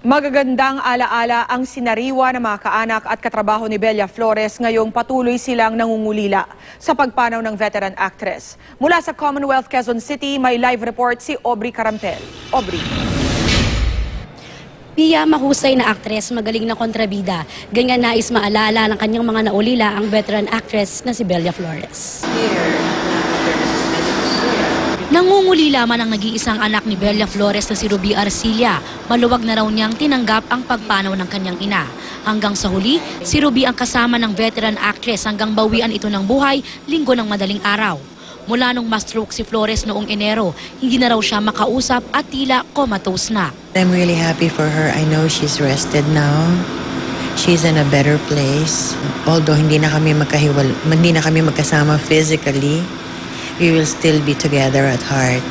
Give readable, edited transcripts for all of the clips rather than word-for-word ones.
Magagandang alaala ang sinariwa ng mga kaanak at katrabaho ni Bella Flores ngayong patuloy silang nangungulila sa pagpanaw ng veteran actress. Mula sa Commonwealth, Quezon City, may live report si Aubrey Carampel. Aubrey. Pia, mahusay na aktres, magaling na kontrabida. Ganyan nais maalala ng kanyang mga naulila ang veteran actress na si Bella Flores. Nangungulila man ang nag-iisang anak ni Bella Flores na si Ruby Arcilla. Maluwag na raw niyang tinanggap ang pagpanaw ng kanyang ina. Hanggang sa huli, si Ruby ang kasama ng veteran actress hanggang bawian ito ng buhay linggo ng madaling araw. Mula nung ma-stroke si Flores noong Enero, hindi na raw siya makausap at tila comatose na. I'm really happy for her. I know she's rested now. She's in a better place. Although hindi na kami magkasama physically, we will still be together at heart.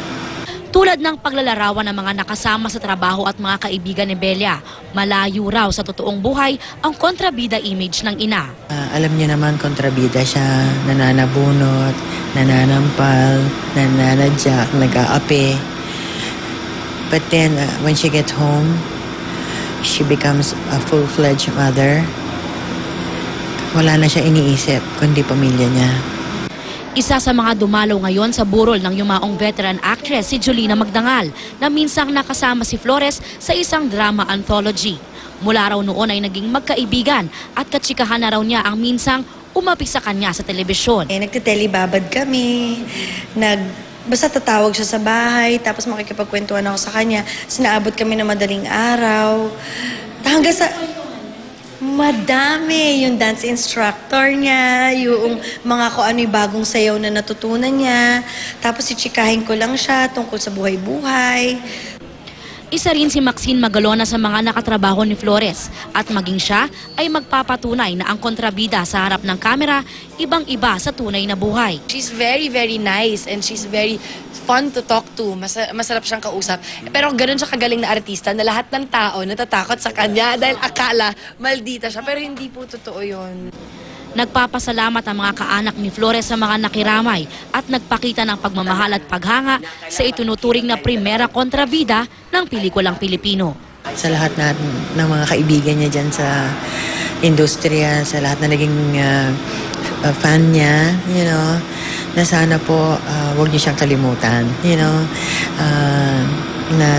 Tulad ng paglalarawan ng mga nakasama sa trabaho at mga kaibigan ni Bella, malayo raw sa totoong buhay ang kontrabida image ng ina. Alam niyo naman, kontrabida siya, nananabunot, nananampal, nananadyak, nag-aapi. But then, when she gets home, she becomes a full-fledged mother. Wala na siya iniisip, kundi pamilya niya. Isa sa mga dumalaw ngayon sa burol ng yumaong veteran actress si Julina Magdangal na minsang nakasama si Flores sa isang drama anthology. Mula raw noon ay naging magkaibigan at katsikahan na raw niya ang minsang umapi sa kanya sa telebisyon. Nagtitelebabad kami, basta tatawag siya sa bahay, tapos makikipagkwentuhan ako sa kanya. Sinaabot kami na madaling araw. Hanggang sa... Madami yung dance instructor niya, yung mga kung ano yung bagong sayaw na natutunan niya. Tapos ichikahin ko lang siya tungkol sa buhay-buhay. Isa rin si Maxine Magalona sa mga nakatrabaho ni Flores at maging siya ay magpapatunay na ang kontrabida sa harap ng kamera ibang-iba sa tunay na buhay. She's very, very nice and she's very fun to talk to. Masarap siyang kausap. Pero ganun siya kagaling na artista na lahat ng tao natatakot sa kanya dahil akala maldita siya. Pero hindi po totoo yun. Nagpapasalamat ang mga kaanak ni Flores sa mga nakiramay at nagpakita ng pagmamahal at paghanga sa itunuturing na primera kontrabida ng pelikulang Pilipino. Sa lahat ng mga kaibigan niya dyan sa industriya, sa lahat na naging fan niya, na sana po huwag niyo siyang kalimutan, na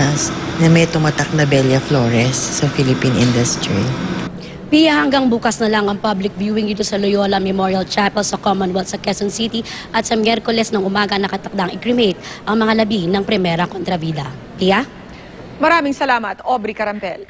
may tumatak na Bella Flores sa Philippine industry. Pia, hanggang bukas na lang ang public viewing dito sa Loyola Memorial Chapel sa Commonwealth sa Quezon City at sa Miyerkules ng umaga nakatakdang i-cremate ang mga labi ng primera kontrabida. Pia? Maraming salamat, Aubrey Carampel.